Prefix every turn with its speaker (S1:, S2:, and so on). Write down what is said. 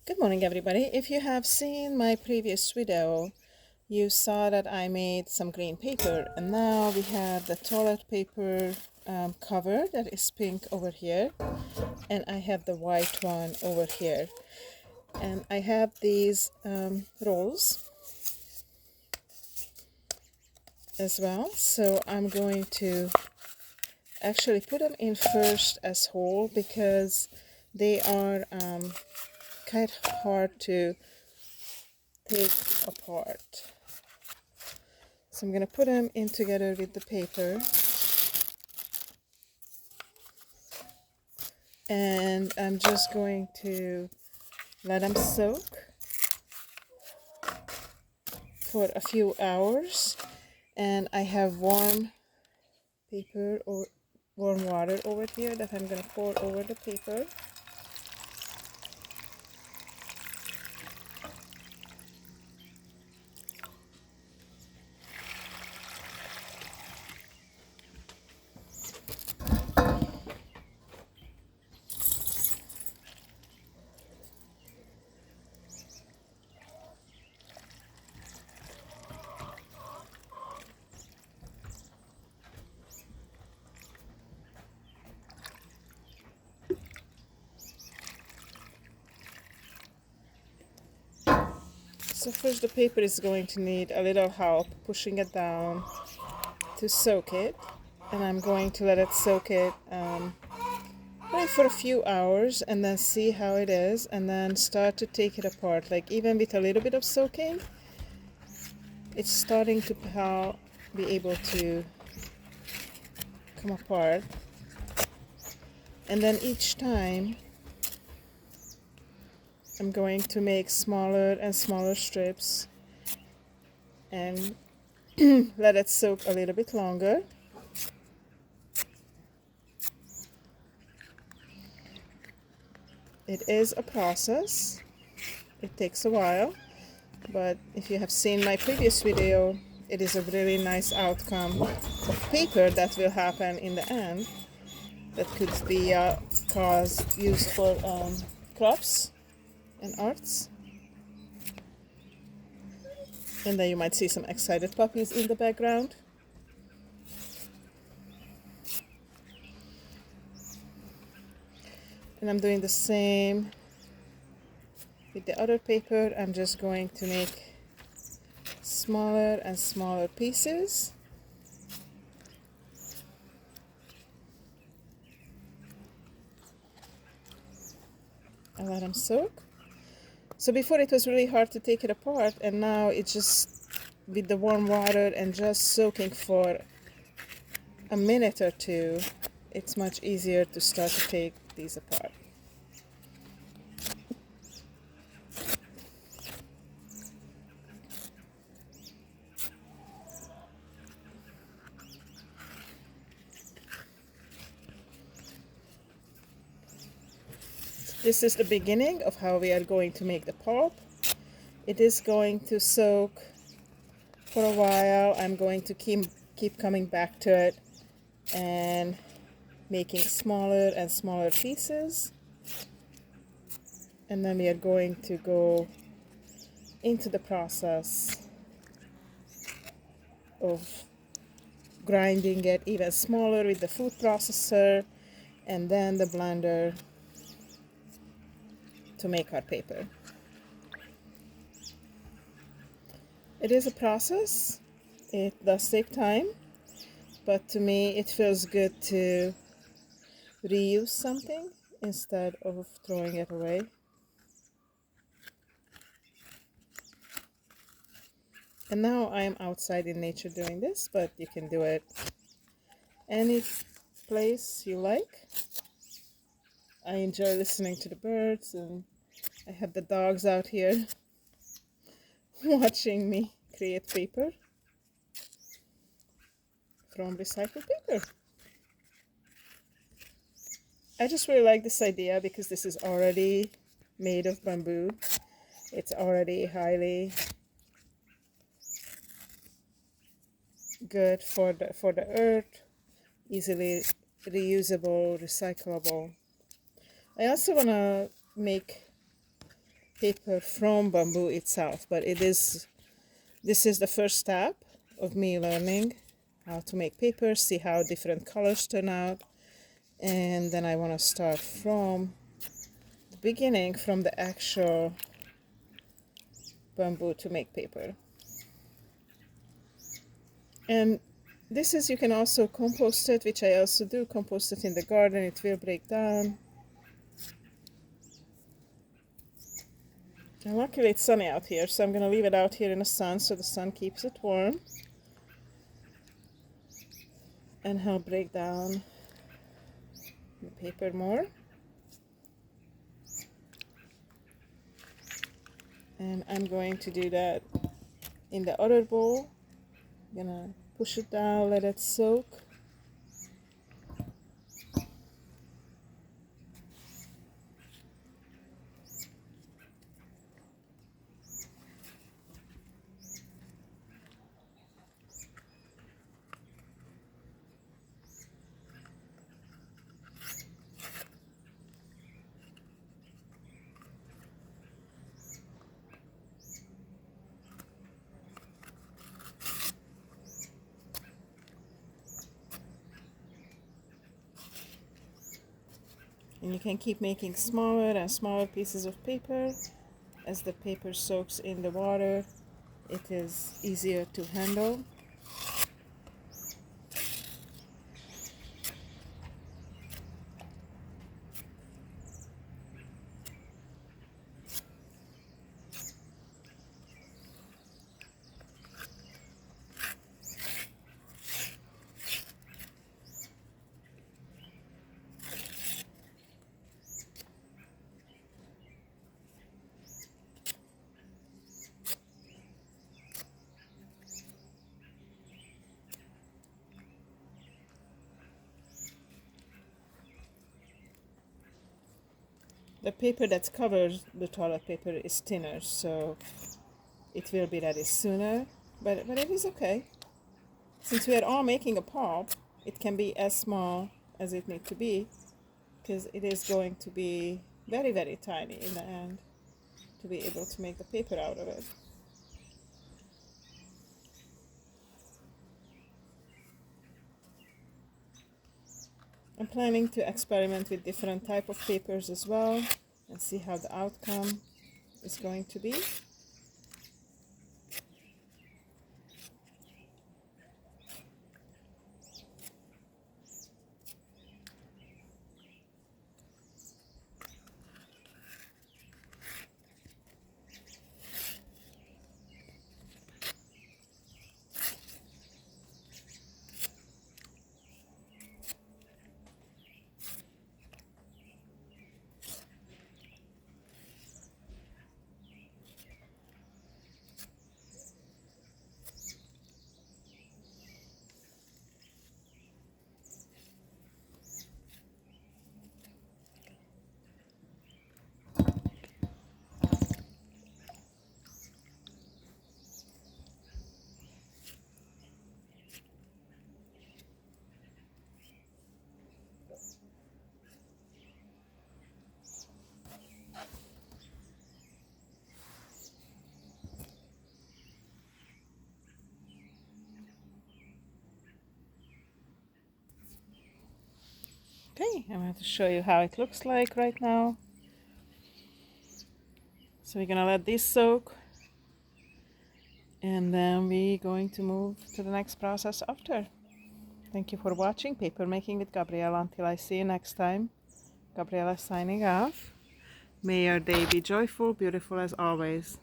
S1: Good morning, everybody. If you have seen my previous video, you saw that I made some green paper, and now we have the toilet paper cover that is pink over here, and I have the white one over here. And I have these rolls as well, so I'm going to actually put them in first as whole because they are quite hard to take apart. So I'm going to put them in together with the paper, and I'm just going to let them soak for a few hours. And I have warm paper or warm water over here that I'm going to pour over the paper. So first the paper is going to need a little help pushing it down to soak it, and I'm going to let it soak it probably for a few hours and then see how it is, and then start to take it apart. Like even with a little bit of soaking, it's starting to be able to come apart. And then each time I'm going to make smaller and smaller strips and let it soak a little bit longer. It is a process. It takes a while, but if you have seen my previous video, it is a really nice outcome of paper that will happen in the end that could be used for crafts and arts. And then you might see some excited puppies in the background. And I'm doing the same with the other paper. I'm just going to make smaller and smaller pieces. And let them soak. So before it was really hard to take it apart, and now it's just with the warm water and just soaking for a minute or two, it's much easier to start to take these apart. This is the beginning of how we are going to make the pulp. It is going to soak for a while. I'm going to keep coming back to it and making smaller and smaller pieces. And then we are going to go into the process of grinding it even smaller with the food processor and then the blender to make our paper. It is a process. It does take time, but to me it feels good to reuse something instead of throwing it away. And now I am outside in nature doing this, but you can do it any place you like. I enjoy listening to the birds, and I have the dogs out here watching me create paper from recycled paper. I just really like this idea because this is already made of bamboo. It's already highly good for the earth, easily reusable, recyclable. I also want to make paper from bamboo itself, but this is the first step of me learning how to make paper, see how different colors turn out, and then I want to start from the beginning, from the actual bamboo to make paper. And this is, you can also compost it, which I also do, compost it in the garden, it will break down. And luckily it's sunny out here, so I'm going to leave it out here in the sun so the sun keeps it warm and help break down the paper more. And I'm going to do that in the other bowl. I'm gonna push it down, let it soak. And you can keep making smaller and smaller pieces of paper. As the paper soaks in the water, it is easier to handle. The paper that covers the toilet paper is thinner, so it will be ready sooner, but it is okay. Since we are all making a pulp, it can be as small as it needs to be, because it is going to be very, very tiny in the end to be able to make the paper out of it. I'm planning to experiment with different type of papers as well and see how the outcome is going to be. Okay, I'm going to show you how it looks like right now. So we're gonna let this soak, and then we're going to move to the next process after. Thank you for watching Paper Making with Gabriella. Until I see you next time, Gabriella signing off. May your day be joyful, beautiful as always.